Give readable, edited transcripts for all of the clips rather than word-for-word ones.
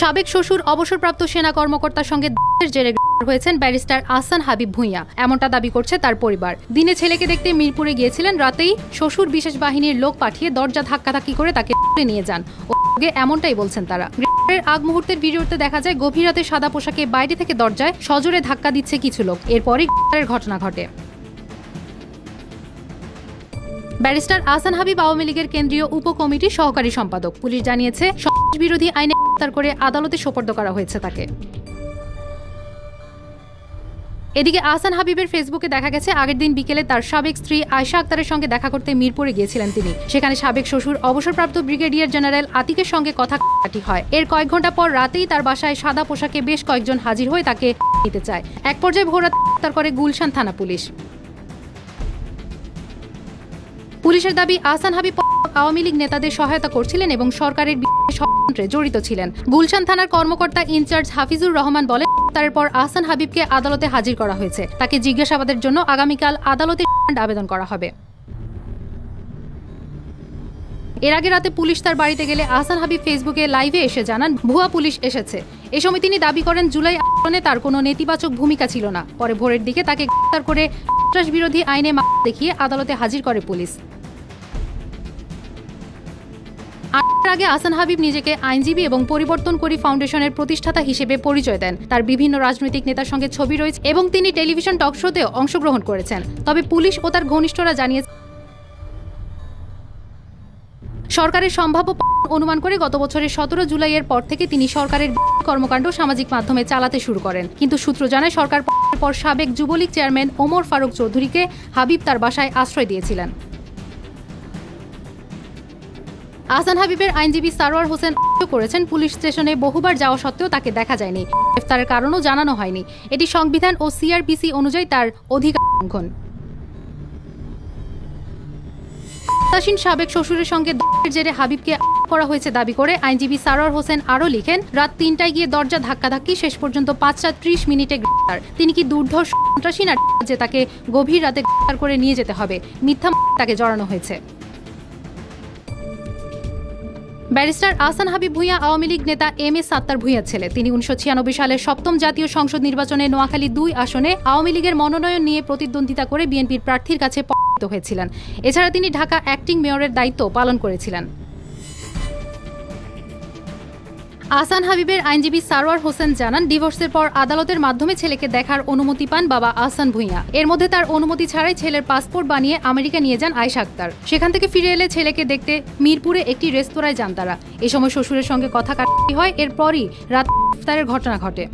সাবেক শ্বশুর অবসরপ্রাপ্ত সেনা কর্মকর্তার সঙ্গে জেরে হয়েছেন ব্যারিস্টার আহসান হাবিব ভূঁইয়া, এমনটা দাবি করছে তার পরিবার। দিনে ছেলেকে দেখতে মিরপুরে গিয়েছিলেন, রাতেই শ্বশুর বিশেষ বাহিনীর লোক পাঠিয়ে দরজা ধাক্কাধাক্কি করে তাকে নিয়ে যান। এমনটাই বলছেন তারা। গ্রেপ্তারের আগ মুহূর্তের ভিডিওতে দেখা যায় গভীর রাতে সাদা পোশাকে বাইরে থেকে দরজায় সজোরে ধাক্কা দিচ্ছে কিছু লোক। এরপরই গ্রেপ্তারের ঘটনা ঘটে। ব্যারিস্টার আহসান হাবিব আওয়ামী লীগের কেন্দ্রীয় উপকমিটির সহকারী সম্পাদক। পুলিশ জানিয়েছে সন্ত্রাস বিরোধী আইনে গ্রেপ্তার করে আদালতে সোপর্দ করা হয়েছে তাকে। এদিকে আহসান হাবিবের ফেসবুকে দেখা গেছে আগের দিন বিকেলে তার সাবেক স্ত্রী আয়েশা আক্তারের সঙ্গে দেখা করতে মিরপুরে গিয়েছিলেন তিনি। সেখানে সাবেক শ্বশুর অবসরপ্রাপ্ত ব্রিগেডিয়ার জেনারেল আতিকের সঙ্গে কথা কাটি হয়। এর কয়েক ঘন্টা পর রাতেই তার বাসায় সাদা পোশাকে বেশ কয়েকজন হাজির হয়ে তাকে নিতে চায়। এক পর্যায়ে ভোররাতে গ্রেপ্তার করে গুলশান থানা পুলিশ। পুলিশের দাবি, আহসান হাবিব আওয়ামী লীগ নেতাদের সহায়তা করছিলেন এবং সরকারের ষড়যন্ত্রে জড়িত ছিলেন। গুলশান থানার কর্মকর্তা ইনচার্জ হাফিজুর রহমান বলেন, তারপর আহসান হাবিবকে আদালতে হাজির করা হয়েছে। তাকে জিজ্ঞাসাবাদের জন্য আগামীকাল আদালতে আবেদন করা হবে। এর আগে রাতে পুলিশ তার বাড়িতে গেলে আহসান হাবিব ফেসবুকে লাইভে এসে জানান ভুয়া পুলিশ এসেছে। এ সময় তিনি দাবি করেন জুলাই আন্দোলনে তার কোনো নেতিবাচক ভূমিকা ছিল না। পরে ভোরের দিকে তাকে গ্রেফতার করে সন্ত্রাস বিরোধী আইনে মামলা দেখিয়ে আদালতে হাজির করে পুলিশ। এর আগে আহসান হাবিব নিজেকে আইনজীবী এবং পরিবর্তন করি ফাউন্ডেশনের প্রতিষ্ঠাতা হিসেবে পরিচয় দেন। তার বিভিন্ন রাজনৈতিক নেতার সঙ্গে ছবি রয়েছে এবং তিনি টেলিভিশন টক শোতেও অংশগ্রহণ করেছেন। তবে পুলিশ ও তার ঘনিষ্ঠরা জানিয়েছে সরকারের সম্ভাব্য অনুমান করে গত বছরের 17 জুলাইয়ের পর থেকে তিনি সরকারের কর্মকাণ্ড সামাজিক মাধ্যমে চালাতে শুরু করেন। কিন্তু সূত্র জানায় সরকার পর সাবেক যুবলীগ চেয়ারম্যান ওমর ফারুক চৌধুরীকে হাবিব তার বাসায় আশ্রয় দিয়েছিলেন। আহসান হাবিবের আইনজীবী সারোয়ার হোসেন অভিযোগ করেছেন, পুলিশ স্টেশনে বহুবার যাওয়া সত্ত্বেও তাকে দেখা যায়নি। গ্রেফতারের কারণও জানানো হয়নি। এটি সংবিধান ও সিআরপিসি অনুযায়ী তার অধিকার লঙ্ঘন। সাবেক শ্বশুরের সঙ্গে জেরে হাবিবকে করা হয়েছে দাবি করে আইনজীবী সারোয়ার হোসেন আরও লিখেন, রাত 3টায় গিয়ে দরজা ধাক্কাধাক্কি, শেষ পর্যন্ত 5:30 মিনিটে গ্রেফতার। তিনি কি দুর্ধর্ষ সন্ত্রাসী না যে তাকে গভীর রাতে গ্রেফতার করে নিয়ে যেতে হবে? মিথ্যা তাকে জড়ানো হয়েছে। ব্যারিস্টার আহসান হাবিব ভূঁইয়া আওয়ামী লীগ নেতা এম এ সাত্তার ভূঁইয়ার ছেলে। তিনি 1996 সালের 7ম জাতীয় সংসদ নির্বাচনে নোয়াখালী 2 আসনে আওয়ামী লীগের মনোনয়ন নিয়ে প্রতিদ্বন্দ্বিতা করে বিএনপির প্রার্থীর কাছে পরাজিত হয়েছিলেন। এছাড়া তিনি ঢাকা অ্যাক্টিং মেয়রের দায়িত্ব পালন করেছিলেন। আহসান হাবিবের আইনজীবী সারোয়ার হোসেন জানান, ডিভোর্সের পর আদালতের মাধ্যমে ছেলেকে দেখার অনুমতি পান বাবা আহসান ভূঁইয়া। এর মধ্যে তার অনুমতি ছাড়াই ছেলের পাসপোর্ট বানিয়ে আমেরিকা নিয়ে যান আয়েশা আক্তার। সেখান থেকে ফিরে এলে ছেলেকে দেখতে মিরপুরে একটি রেস্তোরাঁয় যান তারা। এ সময় শ্বশুরের সঙ্গে কথা কাটাকাটি হয়। এরপরই রাত গ্রেফতারের ঘটনা ঘটে।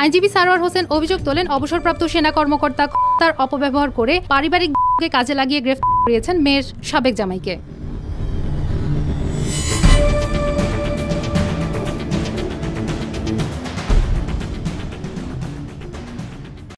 আইনজীবী সারোয়ার হোসেন অভিযোগ তোলেন, অবসরপ্রাপ্ত সেনা কর্মকর্তা তার অপব্যবহার করে পারিবারিক কাজে লাগিয়ে গ্রেফতার করিয়েছেন মেয়ের সাবেক জামাইকে।